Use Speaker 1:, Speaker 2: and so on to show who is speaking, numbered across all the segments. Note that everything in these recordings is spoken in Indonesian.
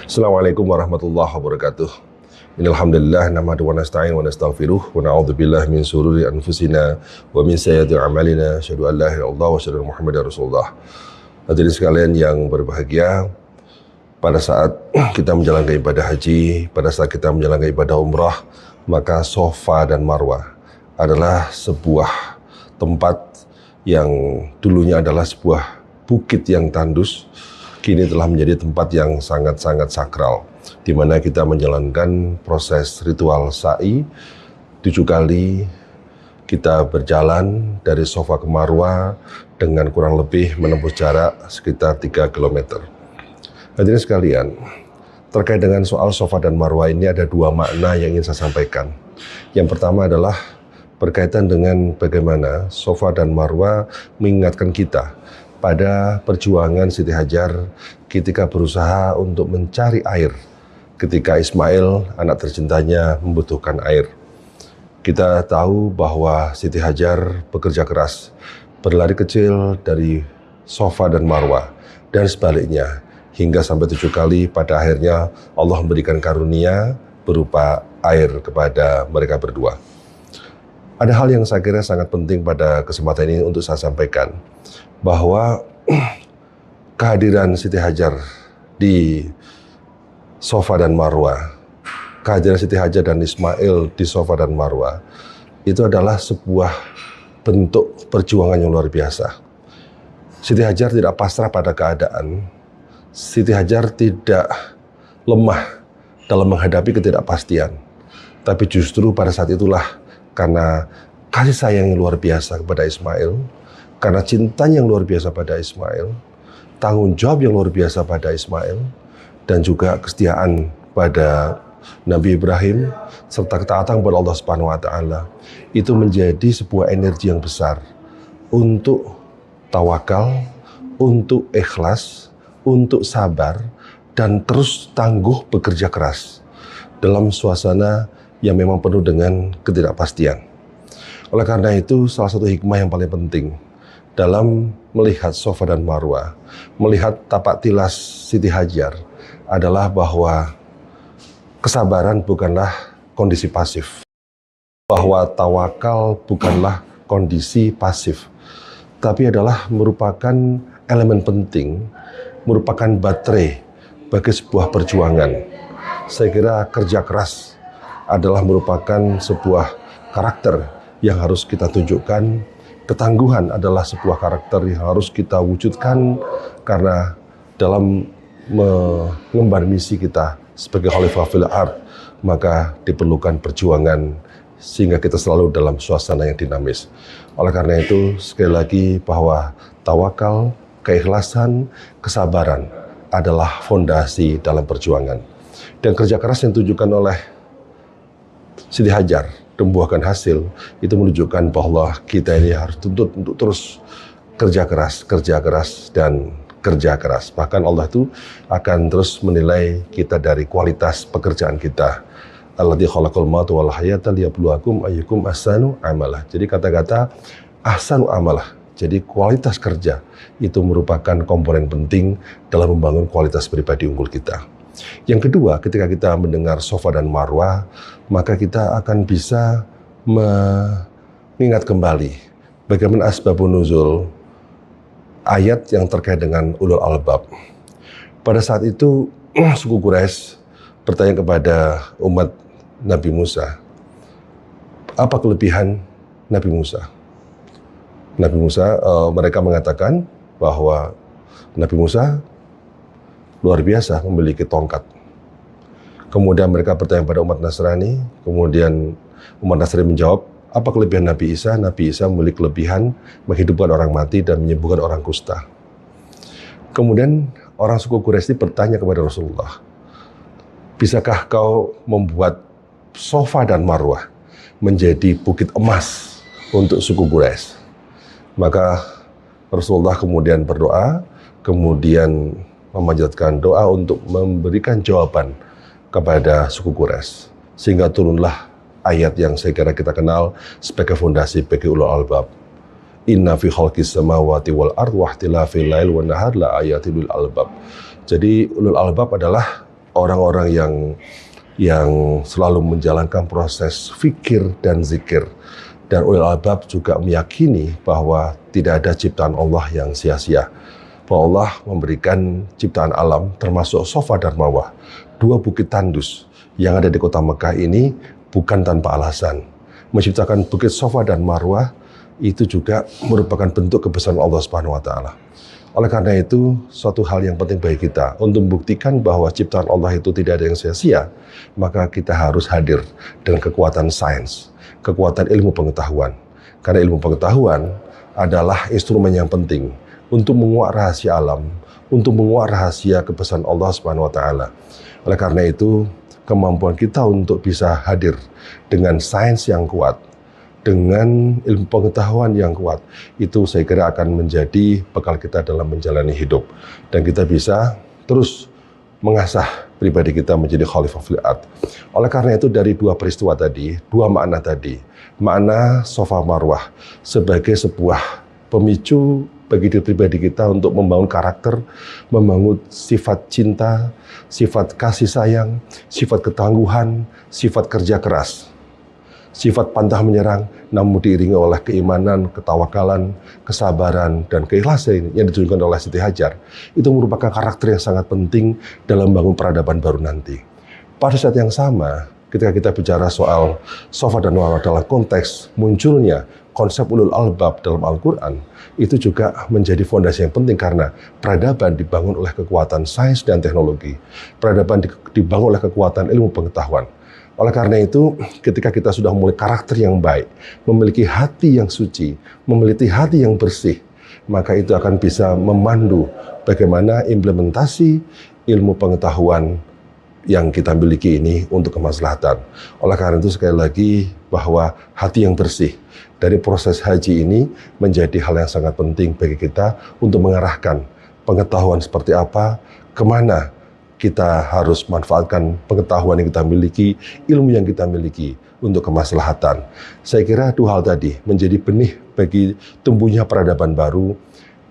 Speaker 1: Assalamualaikum warahmatullahi wabarakatuh. Innalhamdulillah nahmaduhu wa nasta'inu wa nastaghfiruh wa na'udzubillahi min syururi anfusina wa min sayyiati a'malina. Asyhadu an la ilaha illallah wa asyhadu anna Muhammadar Rasulullah. Hadirin sekalian yang berbahagia, pada saat kita menjalankan ibadah haji, pada saat kita menjalankan ibadah umrah, maka Safa dan Marwah adalah sebuah tempat yang dulunya adalah sebuah bukit yang tandus, kini telah menjadi tempat yang sangat-sangat sakral, di mana kita menjalankan proses ritual sa'i 7 kali. Kita berjalan dari Safa ke Marwah dengan kurang lebih menempuh jarak sekitar 3 km. Hadirin sekalian, terkait dengan soal Safa dan Marwah ini ada dua makna yang ingin saya sampaikan. Yang pertama adalah berkaitan dengan bagaimana Safa dan Marwah mengingatkan kita pada perjuangan Siti Hajar ketika berusaha untuk mencari air, ketika Ismail, anak tercintanya, membutuhkan air. Kita tahu bahwa Siti Hajar bekerja keras, berlari kecil dari Safa dan Marwah, dan sebaliknya, hingga sampai 7 kali. Pada akhirnya Allah memberikan karunia berupa air kepada mereka berdua. Ada hal yang saya kira sangat penting pada kesempatan ini untuk saya sampaikan, bahwa kehadiran Siti Hajar di Safa dan Marwah, kehadiran Siti Hajar dan Ismail di Safa dan Marwah, itu adalah sebuah bentuk perjuangan yang luar biasa. Siti Hajar tidak pasrah pada keadaan. Siti Hajar tidak lemah dalam menghadapi ketidakpastian. Tapi justru pada saat itulah, karena kasih sayang yang luar biasa kepada Ismail, karena cintanya yang luar biasa pada Ismail, tanggung jawab yang luar biasa pada Ismail, dan juga kesetiaan pada Nabi Ibrahim, serta ketaatan kepada Allah Subhanahu wa Ta'ala, itu menjadi sebuah energi yang besar untuk tawakal, untuk ikhlas, untuk sabar, dan terus tangguh bekerja keras dalam suasana yang memang penuh dengan ketidakpastian. Oleh karena itu, salah satu hikmah yang paling penting dalam melihat Safa dan Marwah, melihat tapak tilas Siti Hajar, adalah bahwa kesabaran bukanlah kondisi pasif, bahwa tawakal bukanlah kondisi pasif, tapi adalah merupakan elemen penting, merupakan baterai bagi sebuah perjuangan. Saya kira kerja keras adalah merupakan sebuah karakter yang harus kita tunjukkan. Ketangguhan adalah sebuah karakter yang harus kita wujudkan, karena dalam mengemban misi kita sebagai Khalifah fil Ard, maka diperlukan perjuangan sehingga kita selalu dalam suasana yang dinamis. Oleh karena itu, sekali lagi, bahwa tawakal, keikhlasan, kesabaran adalah fondasi dalam perjuangan. Dan kerja keras yang ditunjukkan oleh Siti Hajar membuahkan hasil, itu menunjukkan bahwa kita ini harus tuntut untuk terus kerja keras, dan kerja keras. Bahkan Allah itu akan terus menilai kita dari kualitas pekerjaan kita. Alladzi khalaqal mauta wal hayata liyabluwakum ayyukum ahsanu amalah. Jadi kata-kata ahsanu amalah, jadi kualitas kerja itu merupakan komponen penting dalam membangun kualitas pribadi unggul kita. Yang kedua, ketika kita mendengar Safa dan Marwah, maka kita akan bisa mengingat kembali bagaimana asbabun nuzul ayat yang terkait dengan ulul albab. Pada saat itu, suku Quraisy bertanya kepada umat Nabi Musa, apa kelebihan Nabi Musa? Mereka mengatakan bahwa Nabi Musa luar biasa memiliki tongkat. Kemudian mereka bertanya pada umat Nasrani, kemudian umat Nasrani menjawab, apa kelebihan Nabi Isa? Nabi Isa memiliki kelebihan menghidupkan orang mati dan menyembuhkan orang kusta. Kemudian orang suku Quraisy bertanya kepada Rasulullah, bisakah kau membuat Safa dan Marwah menjadi bukit emas untuk suku Quraisy? Maka Rasulullah kemudian berdoa, kemudian memanjatkan doa untuk memberikan jawaban kepada suku Quraisy, sehingga turunlah ayat yang saya kira kita kenal sebagai fondasi bagi ulul albab. Inna fi khalqis samawati wal ard wa ikhtilafil lail wan nahar la ayatil lil albab. Jadi ulul albab adalah orang-orang yang selalu menjalankan proses fikir dan zikir. Dan ulil albab juga meyakini bahwa tidak ada ciptaan Allah yang sia-sia. Bahwa Allah memberikan ciptaan alam termasuk Safa dan Marwah, dua bukit tandus yang ada di kota Mekah ini bukan tanpa alasan. Menciptakan bukit Safa dan Marwah itu juga merupakan bentuk kebesaran Allah Subhanahu wa taala. Oleh karena itu, suatu hal yang penting bagi kita untuk membuktikan bahwa ciptaan Allah itu tidak ada yang sia-sia, maka kita harus hadir dengan kekuatan sains, kekuatan ilmu pengetahuan. Karena ilmu pengetahuan adalah instrumen yang penting untuk menguak rahasia alam, untuk menguak rahasia kebesaran Allah Subhanahu wa taala. Oleh karena itu, kemampuan kita untuk bisa hadir dengan sains yang kuat, dengan ilmu pengetahuan yang kuat, itu saya kira akan menjadi bekal kita dalam menjalani hidup. Dan kita bisa terus mengasah pribadi kita menjadi khalifah fil ard. Oleh karena itu dari dua peristiwa tadi, dua makna tadi, makna Safa Marwah sebagai sebuah pemicu bagi diri pribadi kita untuk membangun karakter, membangun sifat cinta, sifat kasih sayang, sifat ketangguhan, sifat kerja keras, sifat pantang menyerang, namun diiringi oleh keimanan, ketawakalan, kesabaran, dan keikhlasan yang ditunjukkan oleh Siti Hajar. Itu merupakan karakter yang sangat penting dalam membangun peradaban baru nanti. Pada saat yang sama, ketika kita bicara soal Safa dan Marwah dalam konteks munculnya konsep ulul albab dalam Al-Quran, itu juga menjadi fondasi yang penting karena peradaban dibangun oleh kekuatan sains dan teknologi. Peradaban dibangun oleh kekuatan ilmu pengetahuan. Oleh karena itu, ketika kita sudah memiliki karakter yang baik, memiliki hati yang suci, memiliki hati yang bersih, maka itu akan bisa memandu bagaimana implementasi ilmu pengetahuan yang kita miliki ini untuk kemaslahatan. Oleh karena itu, sekali lagi, bahwa hati yang bersih dari proses haji ini menjadi hal yang sangat penting bagi kita untuk mengarahkan pengetahuan seperti apa, kemana kita harus manfaatkan pengetahuan yang kita miliki, ilmu yang kita miliki untuk kemaslahatan. Saya kira dua hal tadi menjadi benih bagi tumbuhnya peradaban baru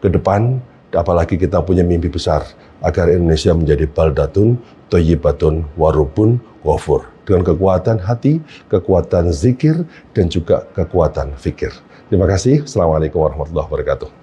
Speaker 1: ke depan, apalagi kita punya mimpi besar agar Indonesia menjadi baldatun, thayyibatun, warubun, ghafur. Dengan kekuatan hati, kekuatan zikir, dan juga kekuatan fikir. Terima kasih. Assalamualaikum warahmatullahi wabarakatuh.